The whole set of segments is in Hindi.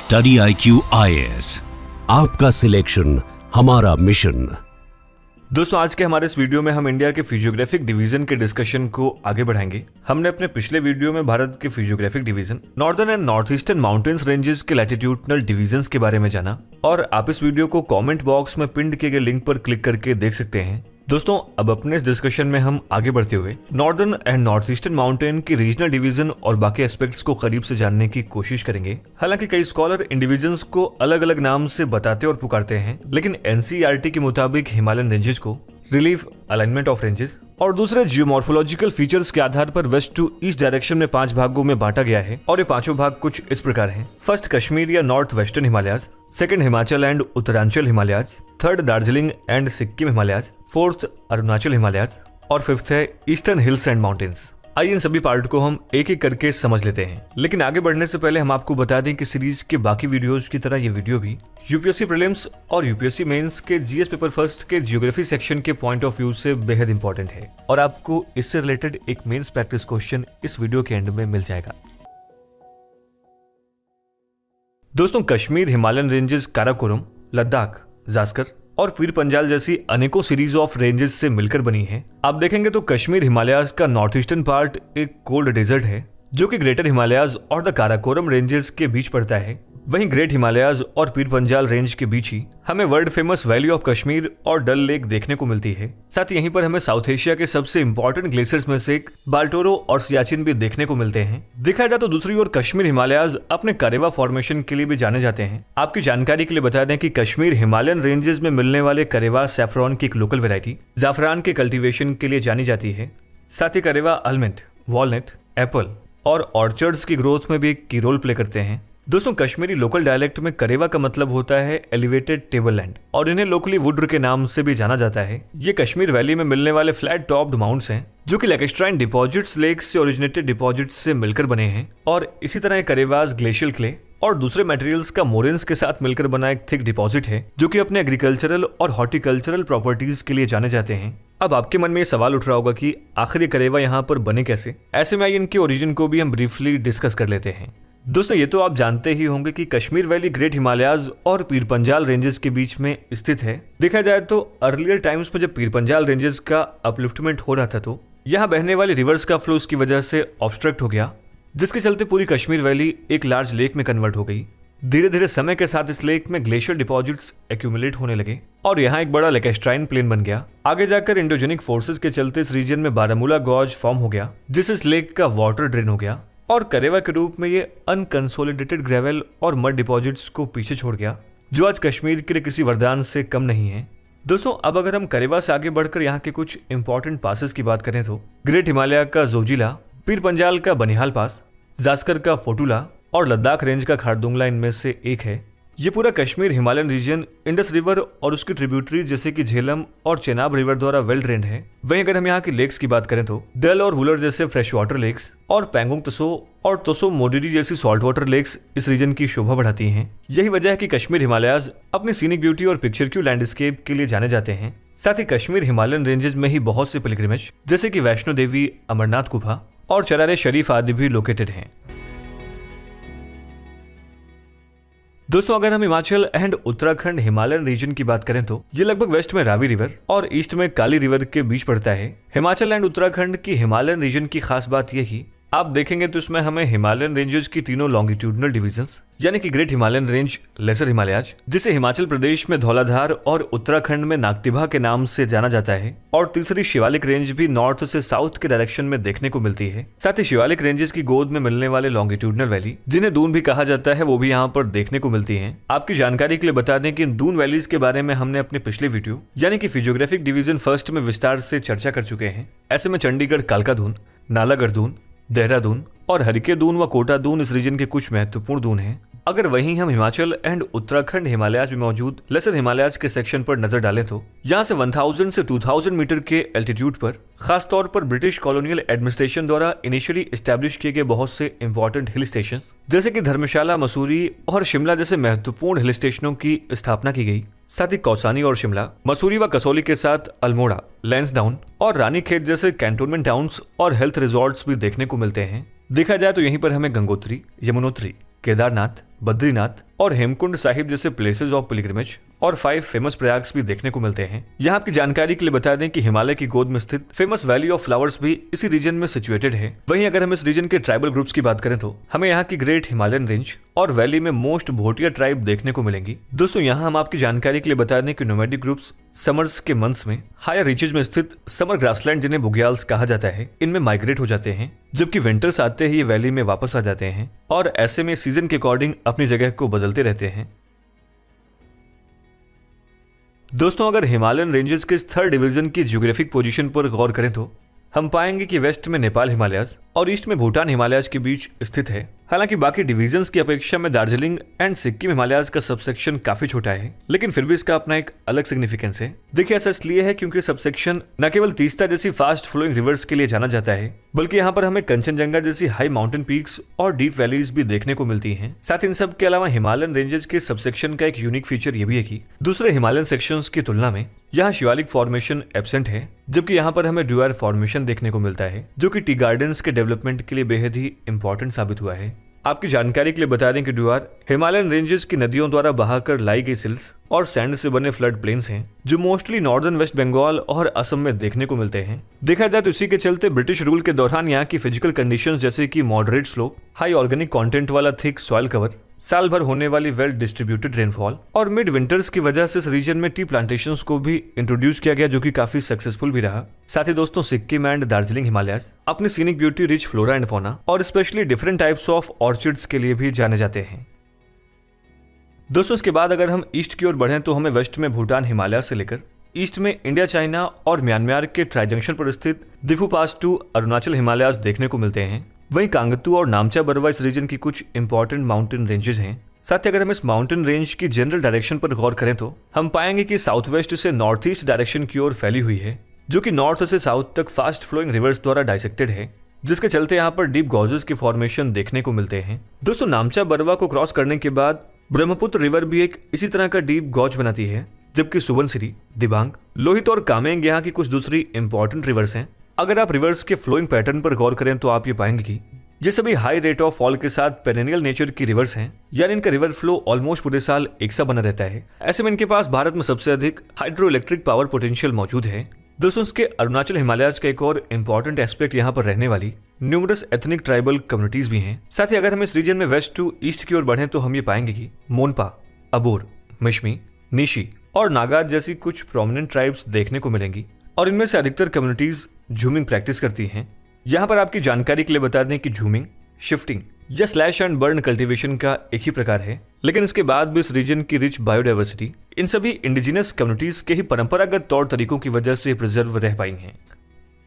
स्टडी IQ IAS, आपका सिलेक्शन हमारा मिशन। दोस्तों, आज के हमारे इस वीडियो में हम इंडिया के फिजियोग्राफिक डिवीजन के डिस्कशन को आगे बढ़ाएंगे। हमने अपने पिछले वीडियो में भारत के physiographic division, northern and north eastern mountains ranges के लैटिट्यूडनल डिवीजंस के बारे में जाना और आप इस वीडियो को कमेंट बॉक्स में पिन किए गए लिंक पर क्लिक करके देख सकते हैं। दोस्तों, अब अपने इस डिस्कशन में हम आगे बढ़ते हुए northern and north eastern mountain की रीजनल डिवीजन और बाकी एस्पेक्ट्स को करीब से जानने की कोशिश करेंगे। हालांकि कई स्कॉलर इन डिवीजन्स को अलग अलग नाम से बताते और पुकारते हैं, लेकिन NCERT के मुताबिक हिमालयन रेंजेस को रिलीफ, अलाइनमेंट ऑफ रेंजेस और दूसरे जियोमॉर्फोलॉजिकल फीचर्स के आधार पर वेस्ट टू ईस्ट डायरेक्शन में 5 भागों में बांटा गया है और ये पांचों भाग कुछ इस प्रकार हैं। फर्स्ट, कश्मीर या north western Himalayas. Second, Himachal and Uttaranchal Himalayas. Third, Darjeeling and Sikkim Himalayas. Fourth, Arunachal Himalayas और फिफ्थ है ईस्टर्न हिल्स एंड माउंटेन्स। आइए इन सभी पार्ट को हम एक एक करके समझ लेते हैं, लेकिन आगे बढ़ने से पहले हम आपको बता दें कि सीरीज के बाकी वीडियोस की तरह ये वीडियो भी UPSC प्रीलिम्स और UPSC मेंस के GS पेपर फर्स्ट के ज्योग्राफी सेक्शन के पॉइंट ऑफ व्यू से बेहद इंपॉर्टेंट है और आपको इससे रिलेटेड एक मेंस प्रैक्टिस क्वेश्चन इस वीडियो के एंड में मिल जाएगा। दोस्तों, कश्मीर हिमालयन रेंजेस काराकोरम, लद्दाख, जास्कर और पीर पंजाल जैसी अनेकों सीरीज ऑफ रेंजेस से मिलकर बनी है। आप देखेंगे तो कश्मीर हिमालयाज का नॉर्थ ईस्टर्न पार्ट एक कोल्ड डेजर्ट है जो कि ग्रेटर हिमालयाज और द काराकोरम रेंजेस के बीच पड़ता है। वहीं ग्रेट हिमालयाज और पीर पंजाल रेंज के बीच ही हमें world famous valley of Kashmir और डल लेक देखने को मिलती है। साथ ही यहीं पर हमें साउथ एशिया के सबसे इंपॉर्टेंट ग्लेशियर्स में से एक बाल्टोरो और सियाचिन भी देखने को मिलते हैं। देखा जाए तो दूसरी ओर कश्मीर हिमालयाज अपने करेवा फॉर्मेशन के लिए भी जाने जाते हैं। आपकी जानकारी के लिए बता दें कि कश्मीर हिमालयन रेंजेस में मिलने वाले करेवा सैफरॉन की एक लोकल वेरायटी जाफरान के कल्टीवेशन के लिए जानी जाती है। साथ ही करेवा आलमंड, वॉलनट, एप्पल और ऑर्चर्ड्स की ग्रोथ में भी एक की रोल प्ले करते हैं। दोस्तों, कश्मीरी लोकल डायलेक्ट में करेवा का मतलब होता है एलिवेटेड टेबललैंड और इन्हें लोकली वुड्र के नाम से भी जाना जाता है। ये कश्मीर वैली में मिलने वाले फ्लैट टॉप्ड माउंट्स हैं जो कि लैकेस्ट्राइन डिपॉजिट्स लेक्स से ओरिजिनेटेड डिपॉजिट्स से मिलकर बने हैं और इसी तरह करेवास ग्लेशियल क्ले और दूसरे मटेरियल्स का मोरेन्स के साथ मिलकर बना एक थिक डिपॉजिट है जो कि अपने एग्रीकल्चरल और हॉर्टिकल्चरल प्रॉपर्टीज के लिए जाने जाते हैं। अब आपके मन में ये सवाल उठ रहा होगा कि आखिर ये करेवा यहाँ पर बने कैसे। ऐसे में इनके ओरिजिन को भी हम ब्रीफली डिस्कस कर लेते हैं। दोस्तों, ये तो आप जानते ही होंगे कि कश्मीर वैली ग्रेट हिमालयाज और पीर पंजाल रेंजेस के बीच में स्थित है। देखा जाए तो अर्लियर टाइम्स में जब पीर पंजाल रेंजेस का अपलिफ्टमेंट हो रहा था तो यहाँ बहने वाली रिवर्स का फ्लो की वजह से ऑब्स्ट्रक्ट हो गया, जिसके चलते पूरी कश्मीर वैली एक लार्ज लेक में कन्वर्ट हो गई। धीरे धीरे समय के साथ इस लेक में ग्लेशियर डिपॉजिट्स एक्यूमुलेट होने लगे और यहाँ एक बड़ा लैकेस्ट्राइन प्लेन बन गया। आगे जाकर इंडोजेनिक फोर्सेस के चलते इस रीजन में बारामूला गॉज फॉर्म हो गया, जिससे इस लेक का वाटर ड्रेन हो गया और करेवा के रूप में ये अनकंसोलिडेटेड ग्रेवल और मड डिपॉजिट्स को पीछे छोड़ गया, जो आज कश्मीर के लिए किसी वरदान से कम नहीं है। दोस्तों, अब अगर हम करेवा से आगे बढ़कर यहाँ के कुछ इंपॉर्टेंट पासेस की बात करें तो ग्रेट हिमालय का जोजिला, पीर पंजाल का बनिहाल पास, जास्कर का फोटुला और लद्दाख रेंज का खारदुंगला इनमें से एक है। ये पूरा Kashmir Himalayan region Indus river और उसकी ट्रिब्यूटरीज जैसे कि झेलम और चेनाब रिवर द्वारा वेल ड्रेन्ड है। वहीं अगर हम यहाँ की लेक्स की बात करें तो डल और वुलर जैसे फ्रेश वाटर लेक्स और पैंगोंग तसो और तोसो मोडिरी जैसी सॉल्ट वाटर लेक्स इस रीजन की शोभा बढ़ाती हैं। यही वजह है कि कश्मीर हिमालयाज अपनी सीनिक ब्यूटी और पिक्चरक्यू लैंडस्केप के लिए जाने जाते हैं। साथ ही कश्मीर हिमालयन रेंजेस में ही बहुत से पिलग्रिमेज जैसे कि वैष्णो देवी, अमरनाथ गुफा और चरारे शरीफ आदि भी लोकेटेड हैं। दोस्तों, अगर हम Himachal and Uttarakhand Himalayan region की बात करें तो ये लगभग वेस्ट में रावी रिवर और ईस्ट में काली रिवर के बीच पड़ता है। हिमाचल एंड उत्तराखंड की हिमालयन रीजन की खास बात यह ही आप देखेंगे तो इसमें हमें हिमालयन रेंजेस की तीनों लॉन्गिट्यूडनल डिवीजन्स यानी कि great Himalayan range, lesser Himalayas जिसे हिमाचल प्रदेश में धौलाधार और उत्तराखंड में नागटिभा के नाम से जाना जाता है, और तीसरी शिवालिक रेंज भी नॉर्थ से साउथ के डायरेक्शन में देखने को मिलती है। साथ ही शिवालिक रेंजेस की गोद में मिलने वाले लॉन्गिट्यूडनल वैली जिन्हें दून भी कहा जाता है वो भी यहाँ पर देखने को मिलती है। आपकी जानकारी के लिए बता दें कि इन दून वैलीज के बारे में हमने अपने पिछले वीडियो यानी कि फिजियोग्राफिक डिवीजन फर्स्ट में विस्तार से चर्चा कर चुके हैं। ऐसे में चंडीगढ़ कालका दून, नालागढ़ दून, देहरादून और हरिके दून व कोटा दून इस रीजन के कुछ महत्वपूर्ण दून हैं। अगर वहीं हम हिमाचल एंड उत्तराखंड हिमालयाज में मौजूद लेसर हिमालयाज के सेक्शन पर नजर डालें तो यहाँ से 1000 से 2000 मीटर के एल्टीट्यूड पर खास तौर पर ब्रिटिश कॉलोनियल एडमिनिस्ट्रेशन द्वारा इनिशियली एस्टैब्लिश किए गए बहुत से इंपॉर्टेंट हिल स्टेशन जैसे कि धर्मशाला, मसूरी और शिमला जैसे महत्वपूर्ण हिल स्टेशनों की स्थापना की गई। साथ ही कौसानी और शिमला, मसूरी व कसौली के साथ अल्मोड़ा, लैंसडाउन और रानीखेत जैसे कैंटोनमेंट टाउन्स और हेल्थ रिजॉर्ट्स भी देखने को मिलते हैं। देखा जाए तो यहीं पर हमें गंगोत्री, यमुनोत्री, केदारनाथ, बद्रीनाथ और हेमकुंड साहिब जैसे प्लेसेस ऑफ पिलग्रिमेज और 5 फेमस प्रयाग्स भी देखने को मिलते हैं। यहाँ आपकी जानकारी के लिए बता दें कि हिमालय की गोद में स्थित फेमस वैली ऑफ फ्लावर्स भी इसी रीजन में सिचुएटेड है। वहीं अगर हम इस रीजन के ट्राइबल ग्रुप्स की बात करें तो हमें यहाँ की ग्रेट हिमालयन रेंज और वैली में मोस्ट भोटिया ट्राइब देखने को मिलेंगी। दोस्तों यहाँ हम आपकी जानकारी के लिए बता दें कि नोमैडिक ग्रुप्स समर्स के मंथ्स में हायर रीचेज में स्थित समर ग्रासलैंड जिन्हें बुग्याल्स कहा जाता है, इनमें माइग्रेट हो जाते हैं, जबकि विंटर्स आते ही ये वैली में वापस आ जाते हैं और ऐसे में सीजन के अकॉर्डिंग अपनी जगह को बदलते रहते हैं। दोस्तों अगर हिमालयन रेंजेस के इस 3rd डिवीजन की ज्योग्राफिक पोजीशन पर गौर करें तो हम पाएंगे कि वेस्ट में नेपाल हिमालयाज और ईस्ट में भूटान हिमालयाज के बीच स्थित है। हालांकि बाकी डिवीजन्स की अपेक्षा में दार्जिलिंग एंड सिक्किम हिमालयाज का सबसेक्शन काफी छोटा है, लेकिन फिर भी इसका अपना एक अलग सिग्निफिकेंस है। देखिए ऐसा इसलिए है क्योंकि सबसेक्शन न केवल तीस्ता जैसी फास्ट फ्लोइंग रिवर्स के लिए जाना जाता है, बल्कि यहाँ पर हमें कंचनजंगा जैसी हाई माउंटेन पीक्स और डीप वैलीज भी देखने को मिलती हैं। साथ इन सब के अलावा हिमालयन रेंजेस के सबसेक्शन का एक यूनिक फीचर ये भी है कि दूसरे हिमालयन सेक्शंस की तुलना में यहाँ शिवालिक फॉर्मेशन एब्सेंट है, जबकि यहाँ पर हमें ड्यूआर फॉर्मेशन देखने को मिलता है, जो कि टी गार्डन्स के डेवलपमेंट के लिए बेहद ही इंपॉर्टेंट साबित हुआ है। आपकी जानकारी के लिए बता दें कि ड्यूआर हिमालयन रेंजेस की नदियों द्वारा बहाकर लाई गई सिल्स और सैंड से बने फ्लड प्लेन्स हैं, जो मोस्टली नॉर्दर्न वेस्ट बंगाल और असम में देखने को मिलते हैं। देखा जाए तो इसी के चलते ब्रिटिश रूल के दौरान यहाँ की फिजिकल कंडीशंस जैसे कि moderate slope, high organic content वाला थिक सॉइल कवर, साल भर होने वाली वेल डिस्ट्रीब्यूटेड रेनफॉल और मिड विंटर्स की वजह से इस रीजन में टी प्लांटेशंस को भी इंट्रोड्यूस किया गया, जो कि काफी सक्सेसफुल भी रहा। साथ ही दोस्तों सिक्किम एंड दार्जिलिंग हिमालयाज अपनी scenic beauty, rich flora and fauna और specially different types of orchids के लिए भी जाने जाते हैं। दोस्तों इसके बाद अगर हम ईस्ट की ओर बढ़ें तो हमें वेस्ट में भूटान हिमालय से लेकर ईस्ट में इंडिया, चाइना और म्यांमार के ट्राई जंक्शन पर स्थित दिफू पास टू अरुणाचल हिमालयाज देखने को मिलते हैं। वहीं कांगतू और नामचा बरवा इस रीजन की कुछ इंपॉर्टेंट माउंटेन रेंजेस हैं। साथ ही अगर हम इस माउंटेन रेंज की जनरल डायरेक्शन पर गौर करें तो हम पाएंगे कि साउथ वेस्ट से नॉर्थ ईस्ट डायरेक्शन की ओर फैली हुई है, जो कि नॉर्थ से साउथ तक फास्ट फ्लोइंग रिवर्स द्वारा डाइसेक्टेड है, जिसके चलते यहाँ पर डीप गॉजेस के फॉर्मेशन देखने को मिलते हैं। दोस्तों नामचा बरवा को क्रॉस करने के बाद ब्रह्मपुत्र रिवर भी एक इसी तरह का डीप गॉज बनाती है, जबकि सुबनसिरी, दिबांग, लोहित और कामेंग यहाँ की कुछ दूसरी इंपॉर्टेंट रिवर्स हैं। अगर आप रिवर्स के फ्लोइंग पैटर्न पर गौर करें तो आप ये पाएंगे कि ये सभी हाई रेट ऑफ फॉल के साथ पेरेनियल नेचर की रिवर्स हैं, यानी इनका रिवर फ्लो ऑलमोस्ट पूरे साल एक सा बना रहता है। ऐसे में इनके पास भारत में सबसे अधिक हाइड्रो इलेक्ट्रिक पावर पोटेंशियल मौजूद है। दोस्तों इसके अरुणाचल हिमालयाज का एक और इम्पॉर्टेंट एस्पेक्ट यहाँ पर रहने वाली न्यूमरस एथनिक ट्राइबल कम्युनिटीज भी हैं। साथ ही अगर हम इस रीजन में वेस्ट टू ईस्ट की ओर बढ़ें तो हम ये पाएंगे कि मोनपा, अबोर, मिशमी, निशी और नागाज जैसी कुछ प्रोमिनेंट ट्राइब्स देखने को मिलेंगी और इनमें से अधिकतर कम्युनिटीज झूमिंग प्रैक्टिस करती हैं। यहाँ पर आपकी जानकारी के लिए बता दें कि झूमिंग, शिफ्टिंग या स्लैश एंड बर्न कल्टीवेशन का एक ही प्रकार है, लेकिन इसके बाद भी इस रीजन की रिच बायोडाइवर्सिटी इन सभी इंडिजिनस कम्युनिटीज के ही परंपरागत तौर तरीकों की वजह से प्रिजर्व रह पाई हैं।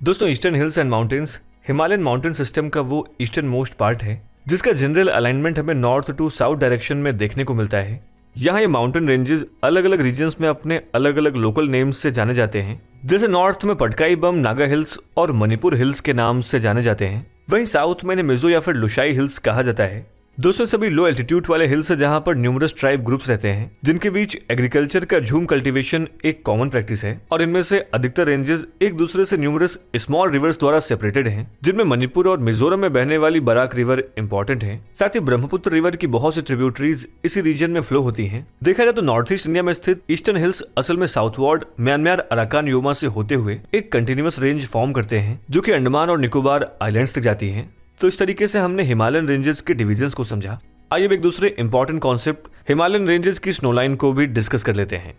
दोस्तों eastern hills and mountains Himalayan mountain system का वो ईस्टर्न मोस्ट पार्ट है, जिसका जनरल अलाइनमेंट हमें नॉर्थ टू साउथ डायरेक्शन में देखने को मिलता है। यहाँ ये माउंटेन रेंजेस अलग अलग रीजन्स में अपने अलग अलग लोकल नेम्स से जाने जाते हैं, जैसे नॉर्थ में पटकाई बम, नागा हिल्स और मणिपुर हिल्स के नाम से जाने जाते हैं। वहीं साउथ में इन्हें मिजो या फिर लुशाई हिल्स कहा जाता है। दोस्तों सभी लो एल्टीट्यूड वाले हिल्स है जहां पर न्यूमरस ट्राइब ग्रुप्स रहते हैं, जिनके बीच एग्रीकल्चर का झूम कल्टीवेशन एक कॉमन प्रैक्टिस है और इनमें से अधिकतर रेंजेस एक दूसरे से न्यूमरस स्मॉल रिवर्स द्वारा सेपरेटेड हैं, जिनमें मणिपुर और मिजोरम में बहने वाली बराक रिवर इंपॉर्टेंट है। साथ ही ब्रह्मपुत्र रिवर की बहुत सी ट्रिब्यूटरीज इसी रीजन में फ्लो होती हैं। देखा जाए तो नॉर्थ ईस्ट इंडिया में स्थित ईस्टर्न हिल्स असल में साउथवर्ड म्यांमार अराकान योमा से होते हुए एक कंटिन्यूअस रेंज फॉर्म करते हैं, जो कि अंडमान और निकोबार आइलैंड्स तक जाती है। तो इस तरीके से हमने हिमालयन रेंजेस के डिविजन्स को समझा। आइए अब एक दूसरे इंपॉर्टेंट कॉन्सेप्ट हिमालयन रेंजेस की स्नो लाइन को भी डिस्कस कर लेते हैं।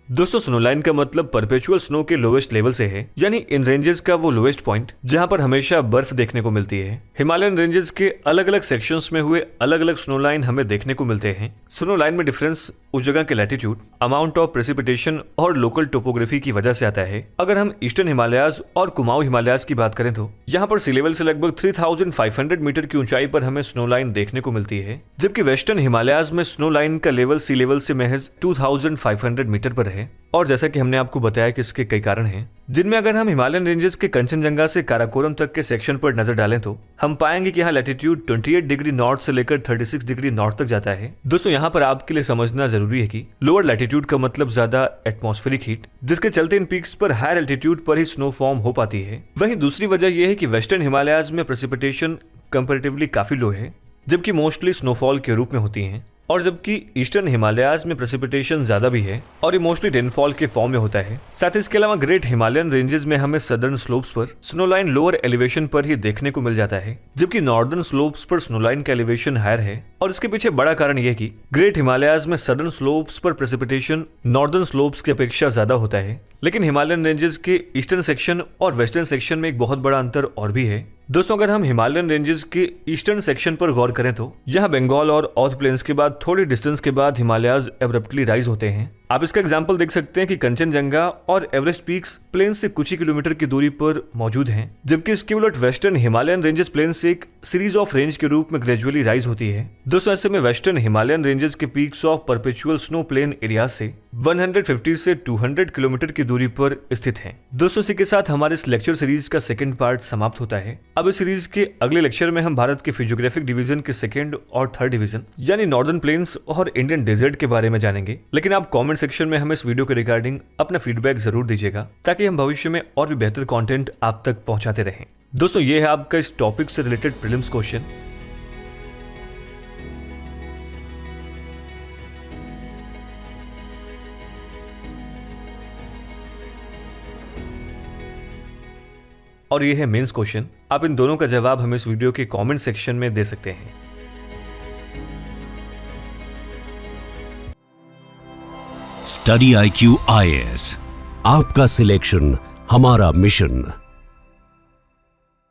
दोस्तों स्नो लाइन का मतलब परपेचुअल स्नो के लोवेस्ट लेवल से है, यानी इन रेंजेस का वो लोवेस्ट पॉइंट जहां पर हमेशा बर्फ देखने को मिलती है। हिमालयन रेंजेस के अलग अलग सेक्शंस में हुए अलग अलग स्नो लाइन हमें देखने को मिलते हैं। स्नो लाइन में डिफरेंस उस जगह के लैटिट्यूड, अमाउंट ऑफ प्रेसिपिटेशन और लोकल टोपोग्राफी की वजह से आता है। अगर हम ईस्टर्न हिमालयाज और कुमाऊं हिमालयाज की बात करें तो यहाँ पर सी लेवल से लगभग 3500 मीटर की ऊंचाई पर हमें स्नो लाइन देखने को मिलती है, जबकि वेस्टर्न हिमालयाज में स्नो लाइन का लेवल सी लेवल से महज 2500 मीटर पर है। और जैसा कि हमने आपको बताया कि इसके कई कारण हैं, जिनमें अगर हम हिमालयन रेंजेस के कंचनजंगा से काराकोरम तक के सेक्शन पर नजर डालें तो हम पाएंगे कि यहाँ लैटिट्यूड 28 डिग्री नॉर्थ से लेकर 36 डिग्री नॉर्थ तक जाता है। दोस्तों यहाँ पर आपके लिए समझना जरूरी है कि लोअर लैटिट्यूड का मतलब ज्यादा एटमॉस्फेरिक हीट, जिसके चलते इन पीक्स पर हायर एल्टीट्यूड पर ही स्नो फॉर्म हो पाती है। वहीं दूसरी वजह यह है कि वेस्टर्न हिमालयाज में प्रेसिपिटेशन कंपैरेटिवली काफी लो है, जबकि मोस्टली स्नोफॉल के रूप में होती हैं, और जबकि ईस्टर्न हिमालयाज में प्रेसिपिटेशन ज्यादा भी है और ये मोस्टली रेनफॉल के फॉर्म में होता है। साथ ही इसके अलावा ग्रेट हिमालयन रेंजेस में हमें सदर्न स्लोप्स पर स्नोलाइन लोअर एलिवेशन पर ही देखने को मिल जाता है, जबकि नॉर्दर्न स्लोप्स पर स्नोलाइन का एलिवेशन हायर है। और इसके पीछे बड़ा कारण यह कि ग्रेट हिमालयाज में सदर्न स्लोप्स पर प्रेसिपिटेशन नॉर्दर्न स्लोप्स की अपेक्षा ज्यादा होता है, लेकिन हिमालयन रेंजेस के ईस्टर्न सेक्शन और वेस्टर्न सेक्शन में एक बहुत बड़ा अंतर और भी है। दोस्तों, अगर हम हिमालयन रेंजेस के ईस्टर्न सेक्शन पर गौर करें तो यहाँ बंगाल और ऑथ प्लेन्स के बाद थोड़ी डिस्टेंस के बाद हिमालयाज एब्रप्टली राइज होते हैं। आप इसका एग्जांपल देख सकते हैं कि कंचनजंगा और एवरेस्ट पीक्स प्लेन से कुछ ही किलोमीटर की दूरी पर मौजूद हैं, जबकि इसके उलट वेस्टर्न हिमालयन रेंजेस प्लेन से एक सीरीज ऑफ रेंज के रूप में ग्रेजुअली राइज होती है। दोस्तों, ऐसे में वेस्टर्न हिमालयन रेंजेस के peaks of perpetual snow plain area से 150 से 200 किलोमीटर की दूरी पर स्थित हैं। दोस्तों, इसी के साथ हमारे इस लेक्चर सीरीज का सेकंड पार्ट समाप्त होता है। अब इस सीरीज के अगले लेक्चर में हम भारत के फिजियोग्राफिक डिवीजन के सेकंड और थर्ड डिवीजन यानी नॉर्दर्न प्लेन्स और इंडियन डेजर्ट के बारे में जानेंगे। लेकिन आप कमेंट सेक्शन में हमें इस वीडियो के रिगार्डिंग अपना फीडबैक जरूर दीजिएगा, ताकि हम भविष्य में और भी बेहतर कंटेंट आप तक पहुंचाते रहें। दोस्तों, ये है आपका इस टॉपिक से रिलेटेड प्रीलिम्स क्वेश्चन। और ये है मेंस क्वेश्चन। आप इन दोनों का जवाब हमें इस वीडियो के कमेंट सेक्शन में दे सकते हैं। स्टडी IQ IAS, आपका सिलेक्शन हमारा मिशन।